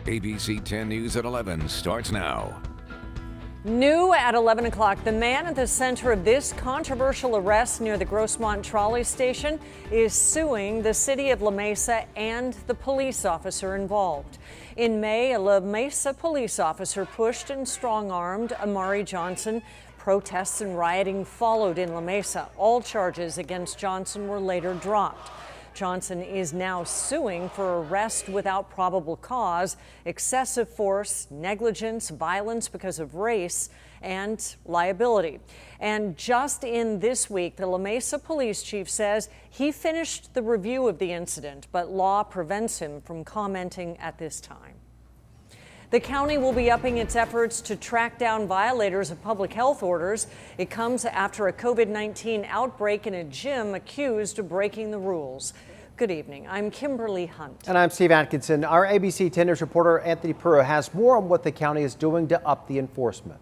ABC 10 News at 11 starts now. New at 11 o'clock, the man at the center of this controversial arrest near the Grossmont trolley station is suing the city of La Mesa and the police officer involved. In May, a La Mesa police officer pushed and strong-armed Amari Johnson. Protests and rioting followed in La Mesa. All charges against Johnson were later dropped. Johnson is now suing for arrest without probable cause, excessive force, negligence, violence because of race, and liability. And just in this week, the La Mesa police chief says he finished the review of the incident, but law prevents him from commenting at this time. The county will be upping its efforts to track down violators of public health orders. It comes after a COVID-19 outbreak in a gym accused of breaking the rules. Good evening. I'm Kimberly Hunt. And I'm Steve Atkinson. Our ABC 10 News reporter Anthony Pura has more on what the county is doing to up the enforcement.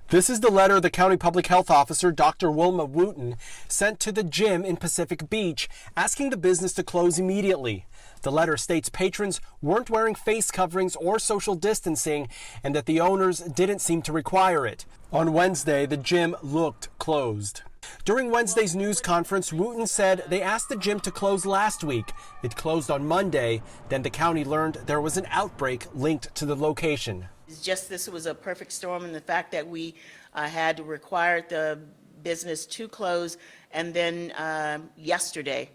This is the letter the county public health officer, Dr. Wilma Wooten, sent to the gym in Pacific Beach, asking the business to close immediately. The letter states patrons weren't wearing face coverings or social distancing and that the owners didn't seem to require it. On Wednesday, the gym looked closed. During Wednesday's news conference, Wooten said they asked the gym to close last week. It closed on Monday. Then the county learned there was an outbreak linked to the location. This was a perfect storm in the fact that we had required the business to close, and then yesterday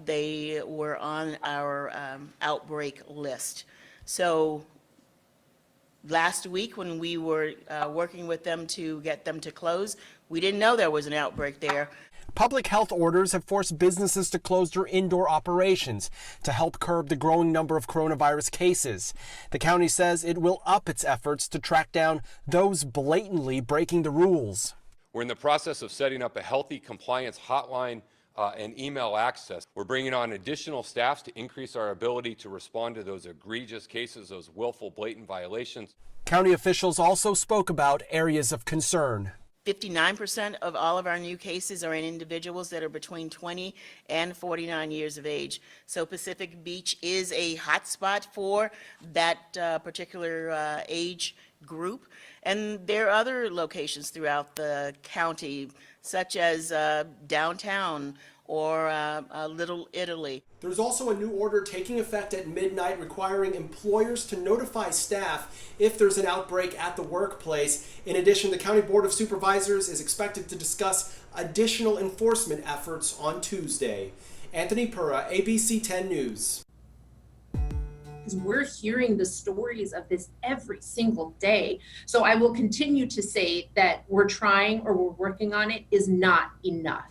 they were on our outbreak list. So last week when we were working with them to get them to close, we didn't know there was an outbreak there. Public health orders have forced businesses to close their indoor operations to help curb the growing number of coronavirus cases. The county says it will up its efforts to track down those blatantly breaking the rules. We're in the process of setting up a healthy compliance hotline and email access. We're bringing on additional staffs to increase our ability to respond to those egregious cases, those willful, blatant violations. County officials also spoke about areas of concern. 59% of all of our new cases are in individuals that are between 20 and 49 years of age. So Pacific Beach is a hotspot for that particular age group. And there are other locations throughout the county, such as downtown or Little Italy. There's also a new order taking effect at midnight requiring employers to notify staff if there's an outbreak at the workplace. In addition, the County Board of Supervisors is expected to discuss additional enforcement efforts on Tuesday. Anthony Pura, ABC 10 News. Because we're hearing the stories of this every single day. So I will continue to say that we're trying or we're working on it is not enough.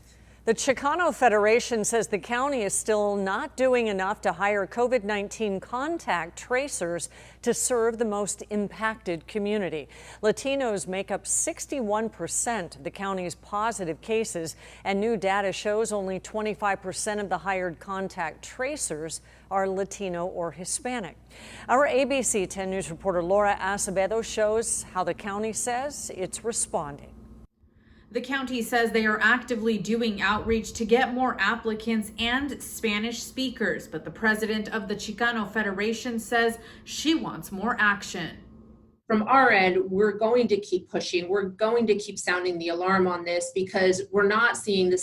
The Chicano Federation says the county is still not doing enough to hire COVID-19 contact tracers to serve the most impacted community. Latinos make up 61% of the county's positive cases, and new data shows only 25% of the hired contact tracers are Latino or Hispanic. Our ABC 10 News reporter Laura Acevedo shows how the county says it's responding. The county says they are actively doing outreach to get more applicants and Spanish speakers, but the president of the Chicano Federation says she wants more action. From our end, we're going to keep pushing. We're going to keep sounding the alarm on this because we're not seeing the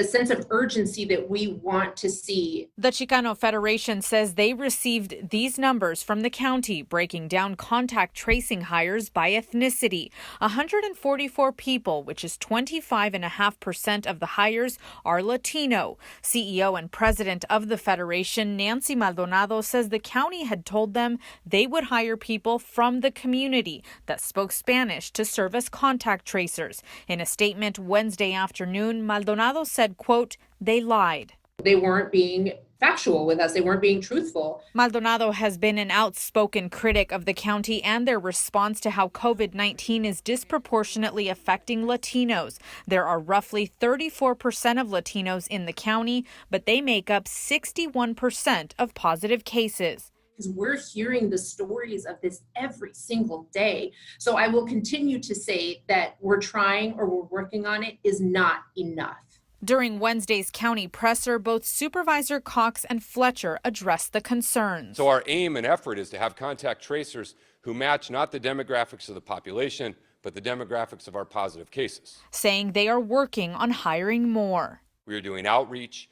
sense of urgency that we want to see. The Chicano Federation says they received these numbers from the county, breaking down contact tracing hires by ethnicity. 144 people, which is 25.5% of the hires, are Latino. CEO and president of the Federation, Nancy Maldonado, says the county had told them they would hire people from the community that spoke Spanish to serve as contact tracers. In a statement Wednesday afternoon, Maldonado said, quote, "They lied. They weren't being factual with us. They weren't being truthful." Maldonado has been an outspoken critic of the county and their response to how COVID-19 is disproportionately affecting Latinos. There are roughly 34% of Latinos in the county, but they make up 61% of positive cases. Because we're hearing the stories of this every single day. So I will continue to say that we're trying or we're working on it is not enough. During Wednesday's county presser, both Supervisor Cox and Fletcher addressed the concerns. So our aim and effort is to have contact tracers who match not the demographics of the population, but the demographics of our positive cases. Saying they are working on hiring more. We are doing outreach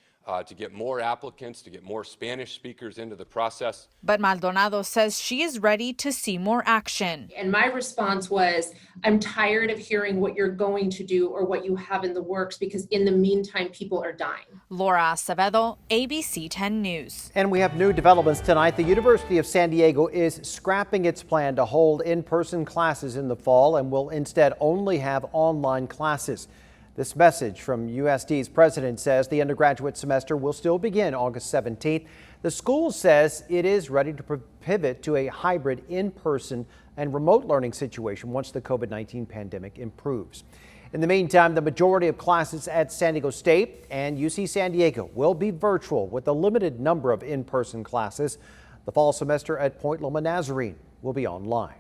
to get more applicants, to get more Spanish speakers into the process. But Maldonado says she is ready to see more action. And my response was, I'm tired of hearing what you're going to do or what you have in the works, because in the meantime, people are dying. Laura Acevedo, ABC 10 News. And we have new developments tonight. The University of San Diego is scrapping its plan to hold in-person classes in the fall and will instead only have online classes. This message from USD's president says the undergraduate semester will still begin August 17th. The school says it is ready to pivot to a hybrid in-person and remote learning situation once the COVID-19 pandemic improves. In the meantime, the majority of classes at San Diego State and UC San Diego will be virtual with a limited number of in-person classes. The fall semester at Point Loma Nazarene will be online.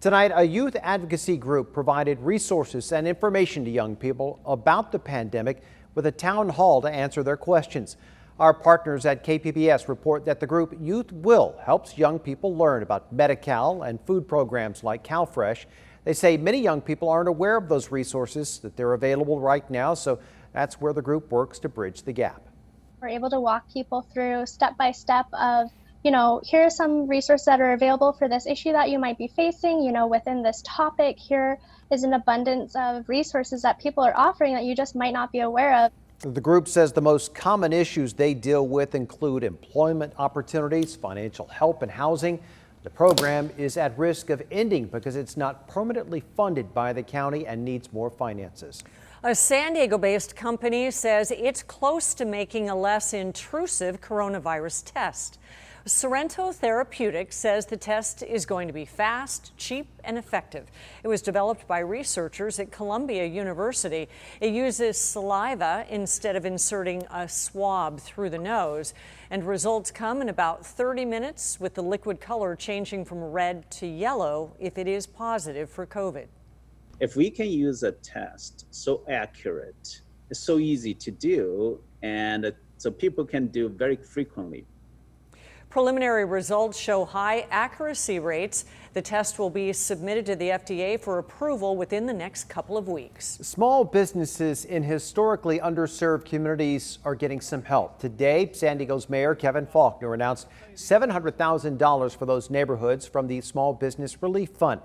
Tonight, a youth advocacy group provided resources and information to young people about the pandemic with a town hall to answer their questions. Our partners at KPBS report that the group Youth Will helps young people learn about Medi-Cal and food programs like CalFresh. They say many young people aren't aware of those resources, that they're available right now, so that's where the group works to bridge the gap. We're able to walk people through step by step of, here are some resources that are available for this issue that you might be facing, within this topic. Here is an abundance of resources that people are offering that you just might not be aware of. The group says the most common issues they deal with include employment opportunities, financial help, and housing. The program is at risk of ending because it's not permanently funded by the county and needs more finances. A San Diego-based company says it's close to making a less intrusive coronavirus test. Sorrento Therapeutics says the test is going to be fast, cheap, and effective. It was developed by researchers at Columbia University. It uses saliva instead of inserting a swab through the nose, and results come in about 30 minutes, with the liquid color changing from red to yellow if it is positive for COVID. If we can use a test so accurate, it's so easy to do, and so people can do very frequently. Preliminary results show high accuracy rates. The test will be submitted to the FDA for approval within the next couple of weeks. Small businesses in historically underserved communities are getting some help. Today, San Diego's Mayor Kevin Faulconer announced $700,000 for those neighborhoods from the Small Business Relief Fund.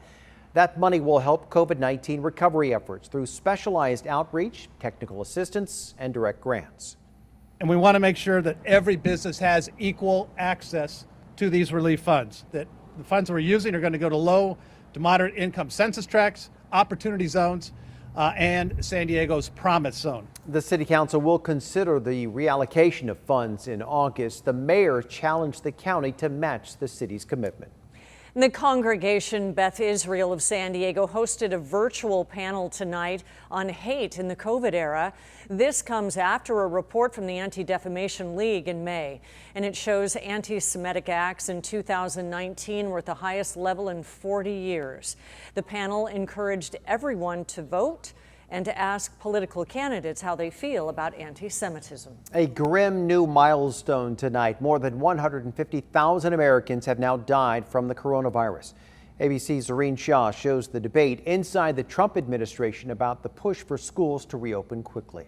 That money will help COVID-19 recovery efforts through specialized outreach, technical assistance, and direct grants. And we want to make sure that every business has equal access to these relief funds, that the funds we're using are going to go to low to moderate income census tracts, opportunity zones, and San Diego's Promise Zone. The City Council will consider the reallocation of funds in August. The mayor challenged the county to match the city's commitment. The congregation Beth Israel of San Diego hosted a virtual panel tonight on hate in the COVID era. This comes after a report from the Anti-Defamation League in May, and it shows anti-Semitic acts in 2019 were at the highest level in 40 years. The panel encouraged everyone to vote and to ask political candidates how they feel about anti-Semitism. A grim new milestone tonight. More than 150,000 Americans have now died from the coronavirus. ABC's Zareen Shah shows the debate inside the Trump administration about the push for schools to reopen quickly.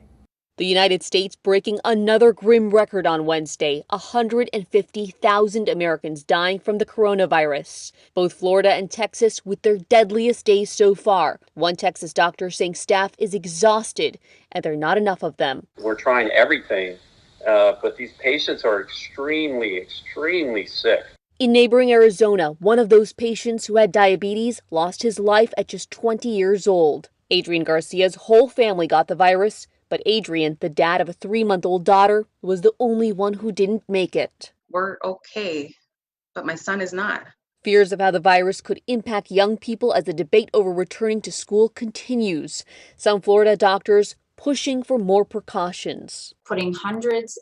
The United States breaking another grim record on Wednesday, 150,000 Americans dying from the coronavirus. Both Florida and Texas with their deadliest days so far. One Texas doctor saying staff is exhausted and there are not enough of them. We're trying everything, but these patients are extremely sick. In neighboring Arizona, one of those patients who had diabetes lost his life at just 20 years old. Adrian Garcia's whole family got the virus, but Adrian, the dad of a 3-month-old daughter, was the only one who didn't make it. We're okay, but my son is not. Fears of how the virus could impact young people as the debate over returning to school continues. Some Florida doctors pushing for more precautions. Putting hundreds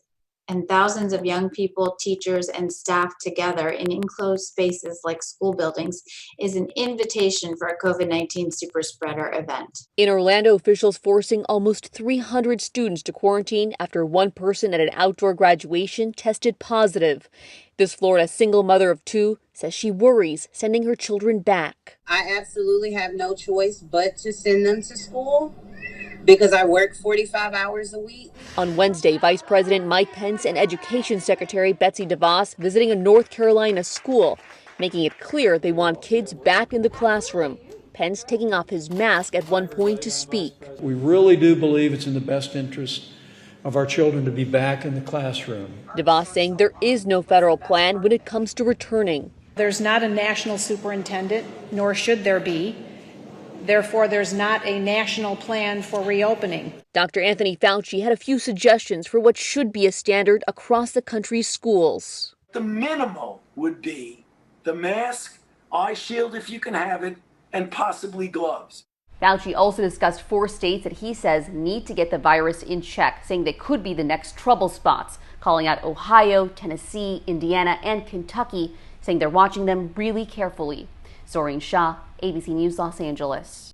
and thousands of young people, teachers, and staff together in enclosed spaces like school buildings is an invitation for a COVID-19 super spreader event. In Orlando, officials forcing almost 300 students to quarantine after one person at an outdoor graduation tested positive. This Florida single mother of two says she worries sending her children back. I absolutely have no choice but to send them to school because I work 45 hours a week. On Wednesday, Vice President Mike Pence and Education Secretary Betsy DeVos visiting a North Carolina school, making it clear they want kids back in the classroom. Pence taking off his mask at one point to speak. We really do believe it's in the best interest of our children to be back in the classroom. DeVos saying there is no federal plan when it comes to returning. There's not a national superintendent, nor should there be. Therefore, there's not a national plan for reopening. Dr. Anthony Fauci had a few suggestions for what should be a standard across the country's schools. The minimal would be the mask, eye shield if you can have it, and possibly gloves. Fauci also discussed 4 states that he says need to get the virus in check, saying they could be the next trouble spots, calling out Ohio, Tennessee, Indiana, and Kentucky, saying they're watching them really carefully. Zoreen Shah, ABC News, Los Angeles.